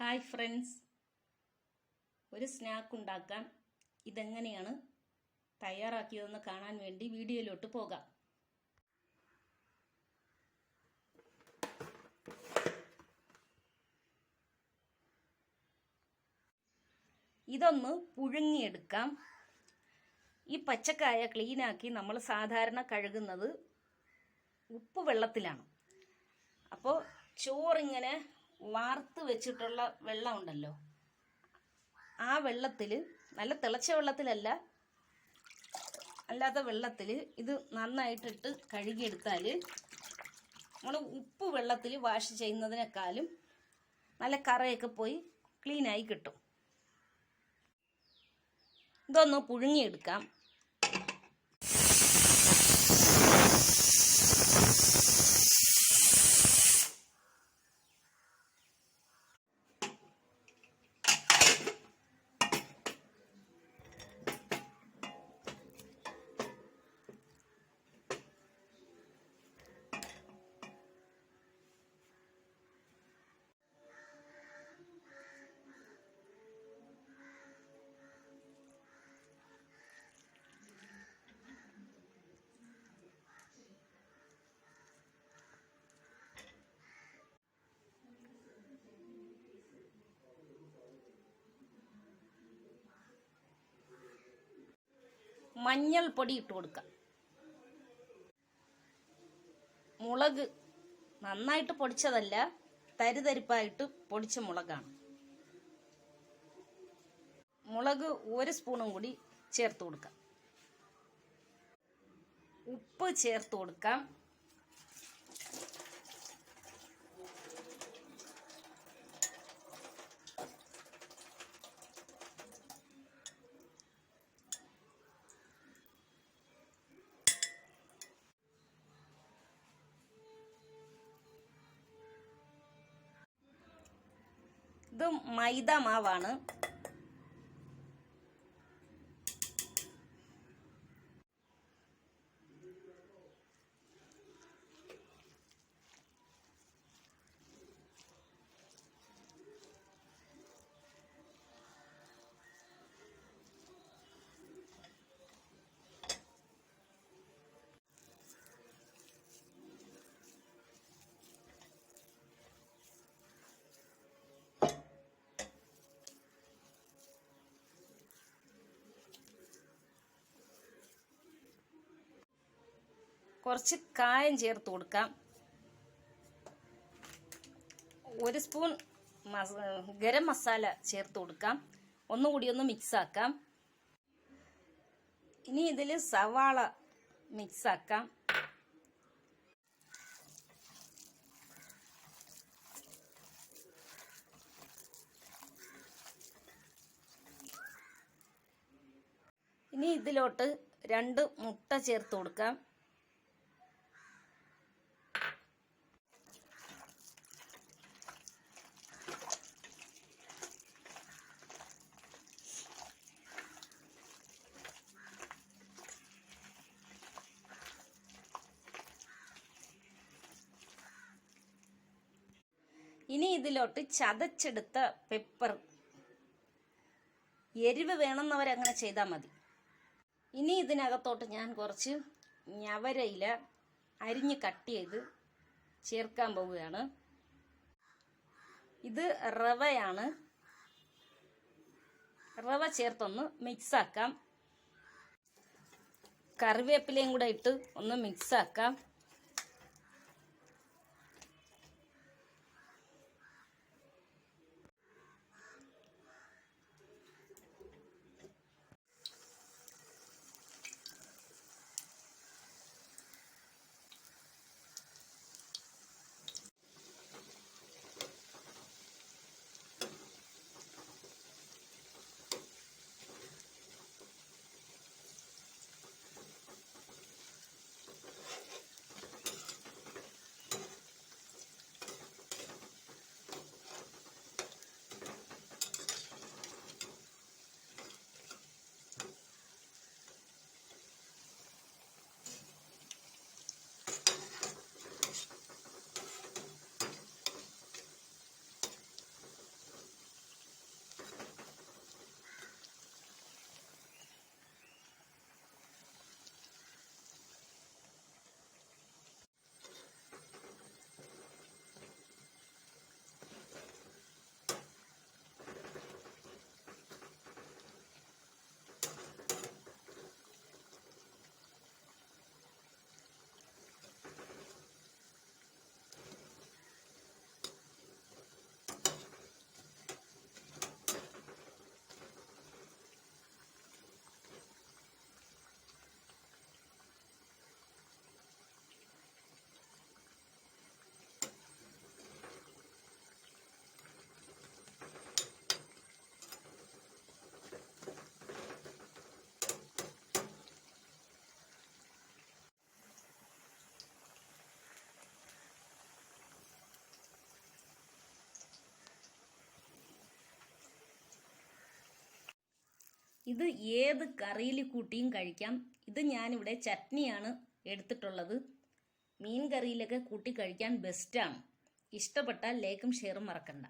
Hi friends, ഒരു snack ഉണ്ടാക്കാൻ ഇതെങ്ങനെയാണ് തയ്യാറാക്കിയതെന്ന് കാണാൻ വേണ്ടി വീഡിയോയിലോട്ട് പോകാം. ഇതൊന്ന് പുഴുങ്ങിയെടുക്കാം. ഈ പച്ചക്കായ ക്ലീനാക്കി നമ്മൾ സാധാരണ കഴുകുന്നത് ഉപ്പ് വെള്ളത്തിലാണ്. അപ്പോൾ ചോറിങ്ങനെ വാർത്ത് വെച്ചിട്ടുള്ള വെള്ളം ഉണ്ടല്ലോ, ആ വെള്ളത്തിൽ, നല്ല തിളച്ച വെള്ളത്തിലല്ല, അല്ലാത്ത വെള്ളത്തിൽ ഇത് നന്നായിട്ടിട്ട് കഴുകിയെടുത്താൽ നമ്മൾ ഉപ്പ് വെള്ളത്തിൽ വാഷ് ചെയ്യുന്നതിനേക്കാളും നല്ല കറയൊക്കെ പോയി ക്ലീനായി കിട്ടും. ഇതൊന്ന് പുഴുങ്ങിയെടുക്കാം. മഞ്ഞൾപ്പൊടി ഇട്ട് കൊടുക്കാം. മുളക് നന്നായിട്ട് പൊടിച്ചതല്ല, തരിതരിപ്പായിട്ട് പൊടിച്ച മുളകാണ്. മുളക് 1 സ്പൂണും കൂടി ചേർത്ത് കൊടുക്കാം. ഉപ്പ് ചേർത്ത് കൊടുക്കാം. ഇത് മൈദ മാവാണ്. കുറച്ച് കായം ചേർത്ത് കൊടുക്കാം. 1 സ്പൂൺ ഗരം മസാല ചേർത്ത് കൊടുക്കാം. ഒന്നുകൂടി ഒന്ന് മിക്സ് ആക്കാം. ഇനി ഇതിൽ സവാള മിക്സ് ആക്കാം. ഇനി ഇതിലോട്ട് 2 മുട്ട ചേർത്ത് കൊടുക്കാം. ഇനി ഇതിലോട്ട് ചതച്ചെടുത്ത പെപ്പർ, എരിവ് വേണമെന്നവരങ്ങനെ ചെയ്താൽ മതി. ഇനി ഇതിനകത്തോട്ട് ഞാൻ കുറച്ച് ഞവരയില അരിഞ്ഞ് കട്ട് ചെയ്ത് ചേർക്കാൻ പോവുകയാണ്. ഇത് റവയാണ്. റവ ചേർത്തൊന്ന് മിക്സ് ആക്കാം. കറിവേപ്പിലയും കൂടെ ഇട്ട് ഒന്ന് മിക്സ് ആക്കാം. ഇത് ഏത് കറിയിൽ കൂട്ടിയും കഴിക്കാം. ഇത് ഞാനിവിടെ ചട്നിയാണ് എടുത്തിട്ടുള്ളത്. മീൻ കറിയിലൊക്കെ കൂട്ടി കഴിക്കാൻ ബെസ്റ്റാണ്. ഇഷ്ടപ്പെട്ടാൽ ലൈക്കും ഷെയറും മറക്കണ്ട.